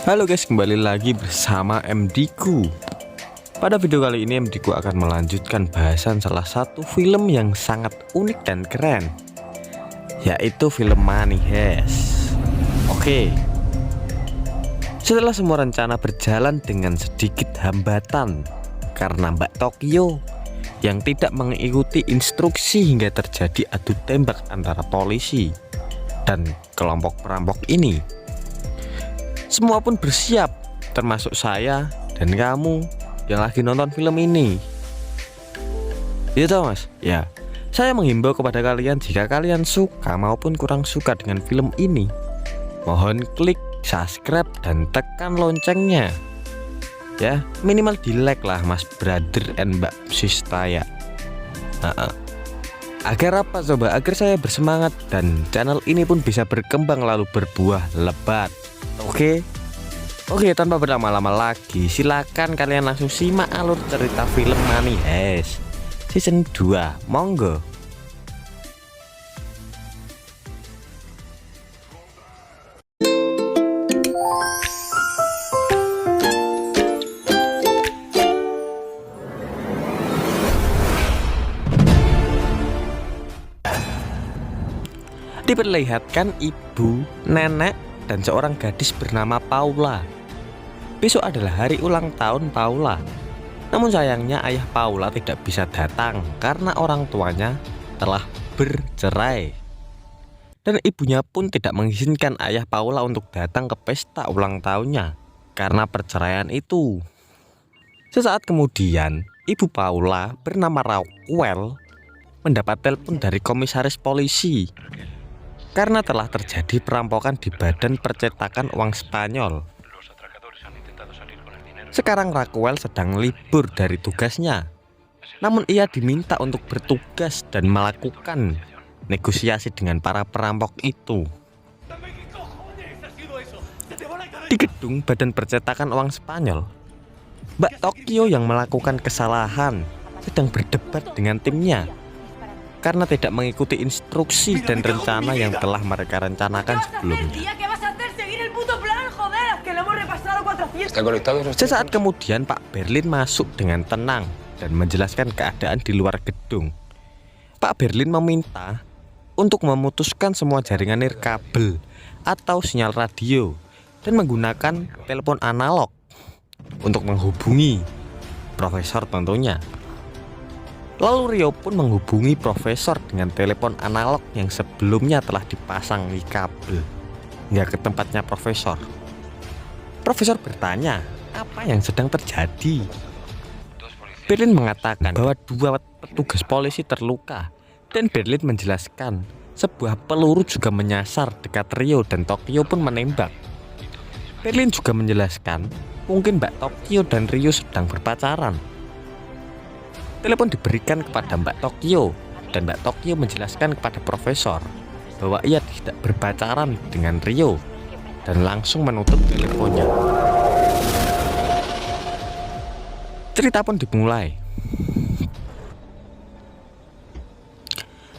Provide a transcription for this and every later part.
Halo guys, kembali lagi bersama MD-ku. Pada video kali ini MD-ku akan melanjutkan bahasan salah satu film yang sangat unik dan keren, yaitu film Money Heist. Oke, setelah semua rencana berjalan dengan sedikit hambatan karena Mbak Tokyo yang tidak mengikuti instruksi hingga terjadi adu tembak antara polisi dan kelompok perampok ini, semua pun bersiap, termasuk saya dan kamu yang lagi nonton film ini. Gitu mas? Ya, saya menghimbau kepada kalian, jika kalian suka maupun kurang suka dengan film ini, mohon klik subscribe dan tekan loncengnya. Ya, minimal di like lah mas brother and mbak sistaya. Agar apa coba? Agar saya bersemangat dan channel ini pun bisa berkembang lalu berbuah lebat. Oke, tanpa berlama-lama lagi, silakan kalian langsung simak alur cerita film Money Heist season 2. Monggo. Diperlihatkan ibu, nenek, dan seorang gadis bernama Paula. Besok adalah hari ulang tahun Paula. Namun sayangnya ayah Paula tidak bisa datang karena orang tuanya telah bercerai. Dan ibunya pun tidak mengizinkan ayah Paula untuk datang ke pesta ulang tahunnya karena perceraian itu. Sesaat kemudian, ibu Paula bernama Raquel mendapat telepon dari komisaris polisi karena telah terjadi perampokan di badan percetakan uang Spanyol. Sekarang Raquel sedang libur dari tugasnya, namun ia diminta untuk bertugas dan melakukan negosiasi dengan para perampok itu. Di gedung badan percetakan uang Spanyol, Mbak Tokyo yang melakukan kesalahan sedang berdebat dengan timnya karena tidak mengikuti instruksi dan rencana yang telah mereka rencanakan sebelumnya. Sesaat kemudian Pak Berlin masuk dengan tenang dan menjelaskan keadaan di luar gedung. Pak Berlin meminta untuk memutuskan semua jaringan nirkabel atau sinyal radio dan menggunakan telepon analog untuk menghubungi profesor tentunya. Lalu Rio pun menghubungi profesor dengan telepon analog yang sebelumnya telah dipasang di kabel hingga ke tempatnya profesor. Profesor bertanya apa yang sedang terjadi. Berlin mengatakan bahwa 2 petugas polisi terluka dan Berlin menjelaskan sebuah peluru juga menyasar dekat Rio dan Tokyo pun menembak. Berlin juga menjelaskan mungkin Mbak Tokyo dan Rio sedang berpacaran. Telepon diberikan kepada Mbak Tokyo dan Mbak Tokyo menjelaskan kepada profesor bahwa ia tidak berpacaran dengan Rio dan langsung menutup teleponnya. Cerita pun dimulai.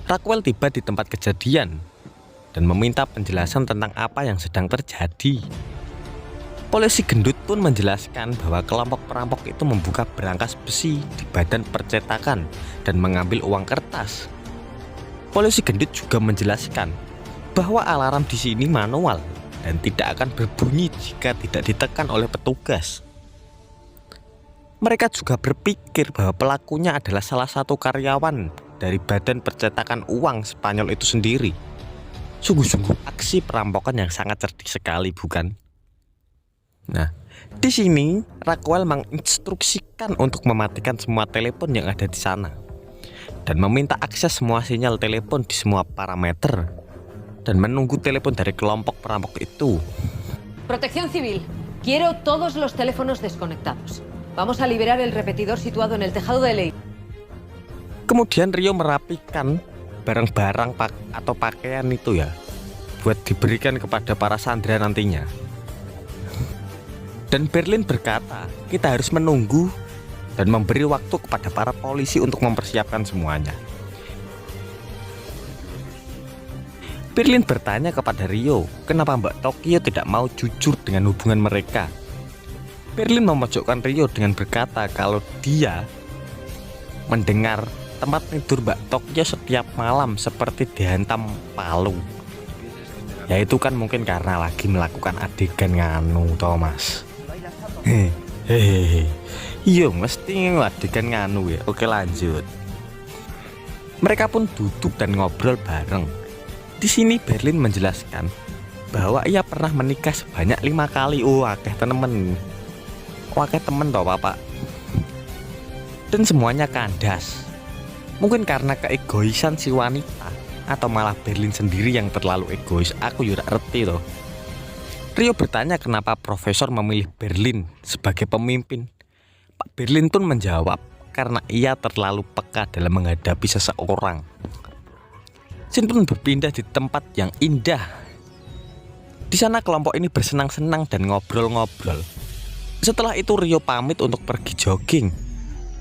Raquel tiba di tempat kejadian dan meminta penjelasan tentang apa yang sedang terjadi. Polisi gendut pun menjelaskan bahwa kelompok perampok itu membuka berangkas besi di badan percetakan dan mengambil uang kertas. Polisi gendut juga menjelaskan bahwa alarm di sini manual dan tidak akan berbunyi jika tidak ditekan oleh petugas. Mereka juga berpikir bahwa pelakunya adalah salah satu karyawan dari badan percetakan uang Spanyol itu sendiri. Sungguh-sungguh aksi perampokan yang sangat cerdik sekali, bukan? Nah, di sini Raquel menginstruksikan untuk mematikan semua telepon yang ada di sana dan meminta akses semua sinyal telepon di semua parameter dan menunggu telepon dari kelompok perampok itu. Protección civil, quiero todos los teléfonos desconectados. Vamos a liberar el repetidor situado en el tejado de ley. Kemudian Rio merapikan barang-barang atau pakaian itu ya, buat diberikan kepada para sandera nantinya. Dan Berlin berkata, kita harus menunggu dan memberi waktu kepada para polisi untuk mempersiapkan semuanya. Berlin bertanya kepada Rio, kenapa Mbak Tokyo tidak mau jujur dengan hubungan mereka. Berlin memojokkan Rio dengan berkata kalau dia mendengar tempat tidur Mbak Tokyo setiap malam seperti dihantam palu. Ya itu kan mungkin karena lagi melakukan adegan nganu, Thomas. Hehehe. Iya, mesti adegan nganu ya. Oke, lanjut. Mereka pun duduk dan ngobrol bareng. Di sini Berlin menjelaskan bahwa ia pernah menikah sebanyak 5 kali. Akeh temen. Akeh temen toh, Bapak. Dan semuanya kandas. Mungkin karena keegoisan si wanita atau malah Berlin sendiri yang terlalu egois. Aku juga ngerti toh. Rio bertanya kenapa profesor memilih Berlin sebagai pemimpin. Pak Berlin pun menjawab karena ia terlalu peka dalam menghadapi seseorang. Scene pun berpindah di tempat yang indah. Di sana kelompok ini bersenang-senang dan ngobrol-ngobrol. Setelah itu Rio pamit untuk pergi jogging.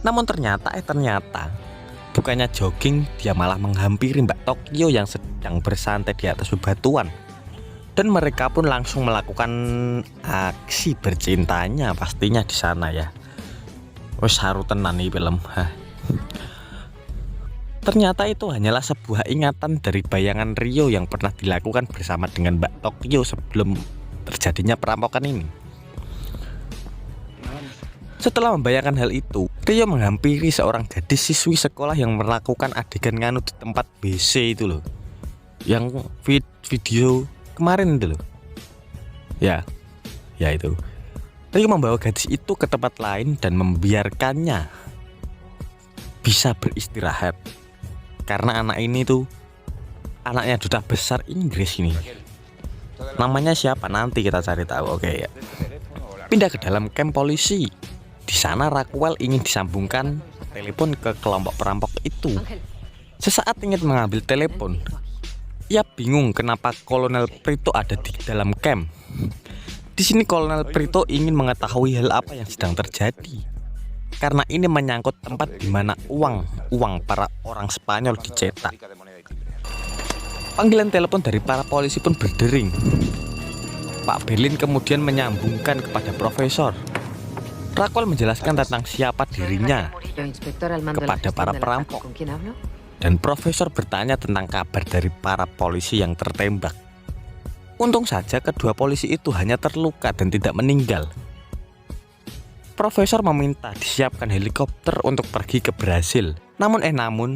Namun ternyata bukannya jogging, dia malah menghampiri Mbak Tokyo yang sedang bersantai di atas bebatuan. Dan mereka pun langsung melakukan aksi bercintanya pastinya di sana ya. Wes haru tenan nih film. Ternyata itu hanyalah sebuah ingatan dari bayangan Rio yang pernah dilakukan bersama dengan Mbak Tokyo sebelum terjadinya perampokan ini. Setelah membayangkan hal itu, Rio menghampiri seorang gadis siswi sekolah yang melakukan adegan nganu di tempat WC itu loh. Yang video kemarin itu loh. Ya itu. Rio membawa gadis itu ke tempat lain dan membiarkannya bisa beristirahat. Karena anak ini tuh anaknya duta besar Inggris ini. Namanya siapa nanti kita cari tahu. Oke ya. Pindah ke dalam camp polisi. Di sana Raquel ingin disambungkan telepon ke kelompok perampok itu. Sesaat ingin mengambil telepon, ia bingung kenapa Kolonel Prito ada di dalam camp. Di sini Kolonel Prito ingin mengetahui hal apa yang sedang terjadi. Karena ini menyangkut tempat di mana uang para orang Spanyol dicetak. Panggilan telepon dari para polisi pun berdering. Pak Berlin kemudian menyambungkan kepada profesor. Raquel menjelaskan tentang siapa dirinya kepada para perampok. Dan profesor bertanya tentang kabar dari para polisi yang tertembak. Untung saja kedua polisi itu hanya terluka dan tidak meninggal. Profesor meminta disiapkan helikopter untuk pergi ke Brasil. Namun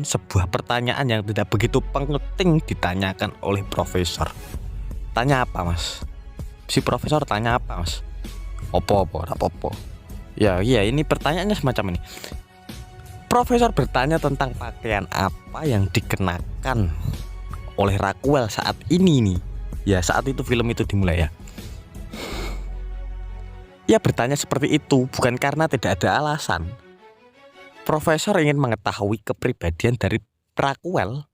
sebuah pertanyaan yang tidak begitu penting ditanyakan oleh profesor. Tanya apa, Mas? Si profesor tanya apa, Mas? Apa? Ya, ini pertanyaannya semacam ini. Profesor bertanya tentang pakaian apa yang dikenakan oleh Raquel saat ini nih. Ya, saat itu film itu dimulai ya. Ia bertanya seperti itu bukan karena tidak ada alasan. Profesor ingin mengetahui kepribadian dari Raquel.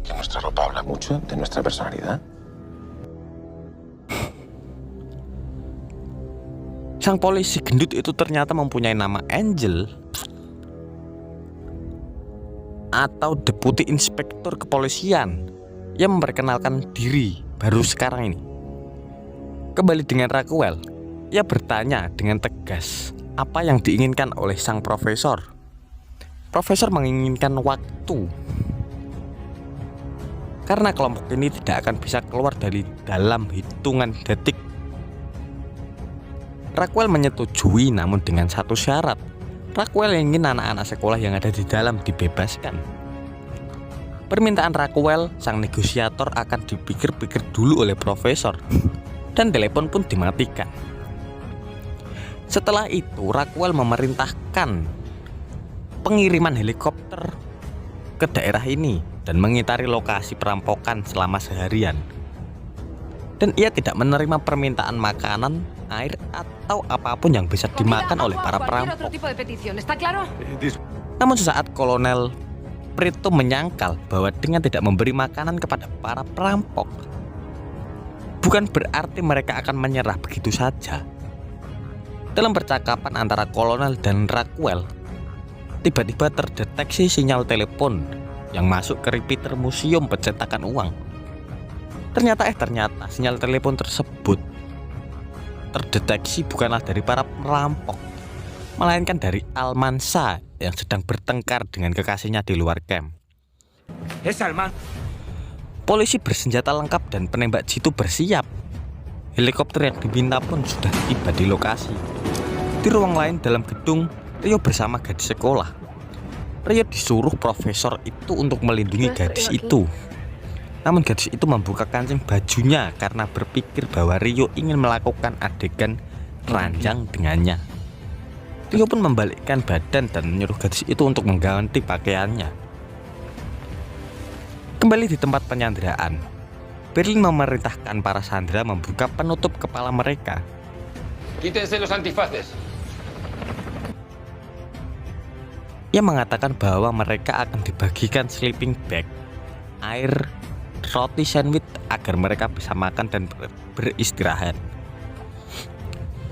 Que nuestra ropa habla mucho de nuestra personalidad. Sang polisi gendut itu ternyata mempunyai nama Angel atau Deputi Inspektur Kepolisian yang memperkenalkan diri baru sekarang ini. Kembali dengan Raquel, ia bertanya dengan tegas apa yang diinginkan oleh sang profesor. Profesor menginginkan waktu karena kelompok ini tidak akan bisa keluar dari dalam hitungan detik. Raquel menyetujui namun dengan satu syarat. Raquel ingin anak-anak sekolah yang ada di dalam dibebaskan. Permintaan Raquel, sang negosiator, akan dipikir-pikir dulu oleh profesor. Dan telepon pun dimatikan. Setelah itu Raquel memerintahkan pengiriman helikopter ke daerah ini dan mengitari lokasi perampokan selama seharian. Dan ia tidak menerima permintaan makanan, air atau apapun yang bisa dimakan oleh para perampok. Namun sesaat Kolonel Prito menyangkal bahwa dengan tidak memberi makanan kepada para perampok bukan berarti mereka akan menyerah begitu saja. Dalam percakapan antara kolonel dan Raquel, tiba-tiba terdeteksi sinyal telepon yang masuk ke repeater museum pencetakan uang. Ternyata sinyal telepon tersebut terdeteksi bukanlah dari para perampok, melainkan dari Almansa yang sedang bertengkar dengan kekasihnya di luar camp. Polisi bersenjata lengkap dan penembak jitu bersiap. Helikopter yang diminta pun sudah tiba di lokasi. Di ruang lain dalam gedung, Rio bersama gadis sekolah. Rio disuruh profesor itu untuk melindungi gadis itu. Namun gadis itu membuka kancing bajunya karena berpikir bahwa Rio ingin melakukan adegan ranjang dengannya. Rio pun membalikkan badan dan menyuruh gadis itu untuk mengganti pakaiannya. Kembali di tempat penyanderaan, Berlin memerintahkan para sandera membuka penutup kepala mereka. Quítense los antifaces. Ia mengatakan bahwa mereka akan dibagikan sleeping bag, air, roti sandwich agar mereka bisa makan dan beristirahat.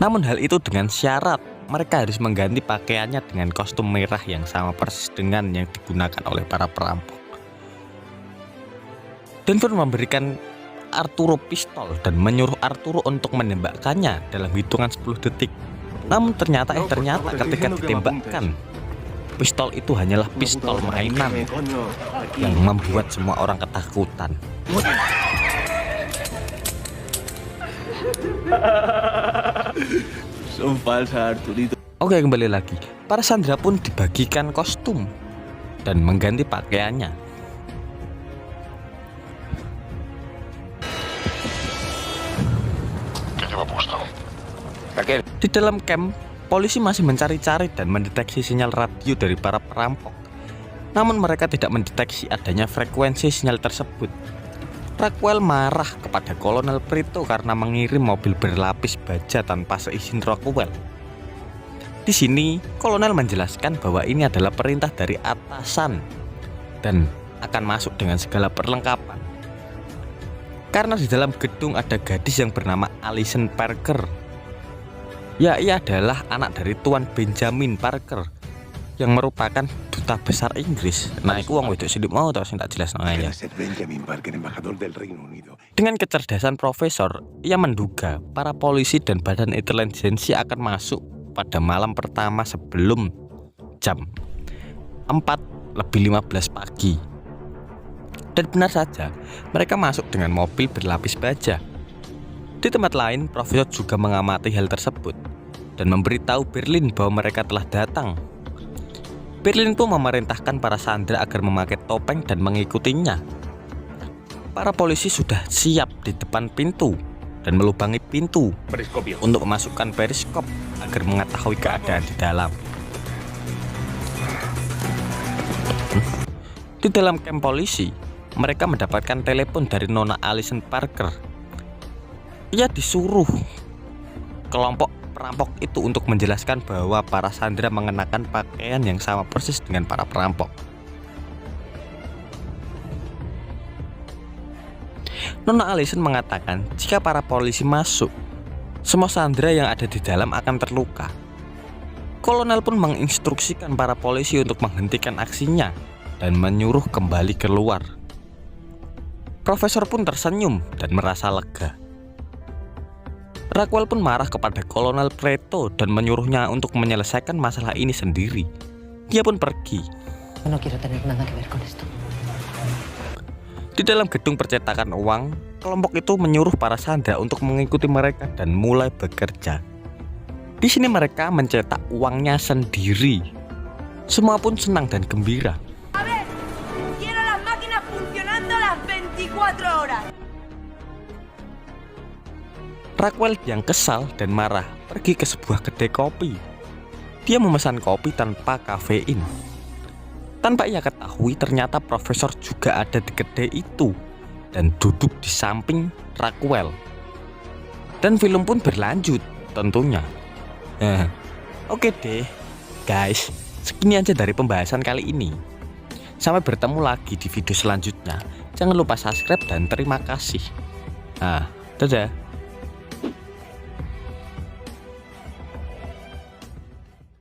Namun hal itu dengan syarat mereka harus mengganti pakaiannya dengan kostum merah yang sama persis dengan yang digunakan oleh para perampok. Denver memberikan Arturo pistol dan menyuruh Arturo untuk menembakkannya dalam hitungan 10 detik. Namun ternyata ketika ditembakkan, pistol itu hanyalah pistol mainan yang membuat semua orang ketakutan. Oke, kembali lagi. Para sandera pun dibagikan kostum dan mengganti pakaiannya. Di dalam camp, polisi masih mencari-cari dan mendeteksi sinyal radio dari para perampok. Namun mereka tidak mendeteksi adanya frekuensi sinyal tersebut. Rockwell marah kepada Kolonel Preto karena mengirim mobil berlapis baja tanpa seizin Rockwell. Di sini, Kolonel menjelaskan bahwa ini adalah perintah dari atasan dan akan masuk dengan segala perlengkapan. Karena di dalam gedung ada gadis yang bernama Alison Parker. Ya, ia adalah anak dari Tuan Benjamin Parker yang merupakan duta besar Inggris. Nah, itu wong wedok sidik mau tau sing tak jelas namanya. Dengan kecerdasan profesor, ia menduga para polisi dan badan intelijensi akan masuk pada malam pertama sebelum jam 4:15 pagi. Dan benar saja, mereka masuk dengan mobil berlapis baja. Di tempat lain, profesor juga mengamati hal tersebut dan memberitahu Berlin bahwa mereka telah datang. Berlin pun memerintahkan para sandera agar memakai topeng dan mengikutinya. Para polisi sudah siap di depan pintu dan melubangi pintu untuk memasukkan periskop agar mengetahui keadaan di dalam. Di dalam camp polisi, mereka mendapatkan telepon dari Nona Alison Parker. Ia disuruh kelompok perampok itu untuk menjelaskan bahwa para sandera mengenakan pakaian yang sama persis dengan para perampok. Nona Alison mengatakan jika para polisi masuk, semua sandera yang ada di dalam akan terluka. Kolonel pun menginstruksikan para polisi untuk menghentikan aksinya dan menyuruh kembali keluar. Profesor pun tersenyum dan merasa lega. Rockwell pun marah kepada Kolonel Preto dan menyuruhnya untuk menyelesaikan masalah ini sendiri. Dia pun pergi. No quiero tener nada que ver con esto. Di dalam gedung percetakan uang, kelompok itu menyuruh para sandera untuk mengikuti mereka dan mulai bekerja. Di sini mereka mencetak uangnya sendiri. Semua pun senang dan gembira. A ver, quiero las máquinas funcionando las 24 horas. Rockwell yang kesal dan marah pergi ke sebuah kedai kopi. Dia memesan kopi tanpa kafein. Tanpa ia ketahui, ternyata profesor juga ada di kedai itu dan duduk di samping Rockwell. Dan film pun berlanjut tentunya. Oke deh guys, segini aja dari pembahasan kali ini. Sampai bertemu lagi di video selanjutnya. Jangan lupa subscribe dan terima kasih. Dadah.